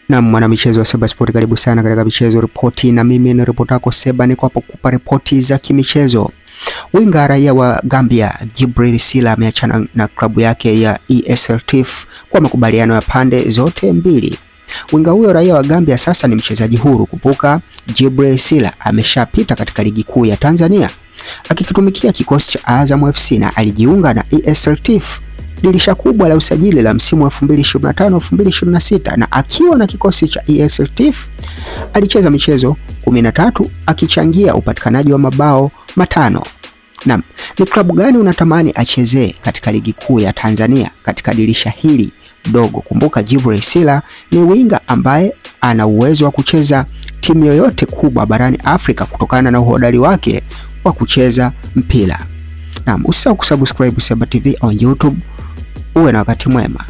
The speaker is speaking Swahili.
Na mwanamichezo wa Seba Sport, karibu sana katika michezo ripoti, na mimi ni ripota yako Seba, niko hapa kukupa ripoti za kimichezo. Winga raia wa Gambia Djibril Sila ameachana na klabu yake ya ESL TIF kwa makubaliano ya pande zote mbili. Winga huyo raia wa Gambia sasa ni mchezaji huru. Kumbuka Djibril Sila ameshapita katika ligi kuu ya Tanzania akikitumikia kikosi cha Azam FC na alijiunga na ESL TIF dirisha kubwa la usajili la msimu wa 2025-2026, na akiwa na kikosi cha ESL TIF alicheza michezo 13 akichangia upatikanaji wa mabao 5. Naam, ni klabu gani unatamani achezee katika ligi kuu ya Tanzania katika dirisha hili dogo? Kumbuka Djibril Sila ni winga ambaye ana uwezo wa kucheza timu yoyote kubwa barani Afrika kutokana na uhodari wake wa kucheza mpira. Naam, usisahau kusubscribe Seba TV on YouTube. Uwe na wakati mwema.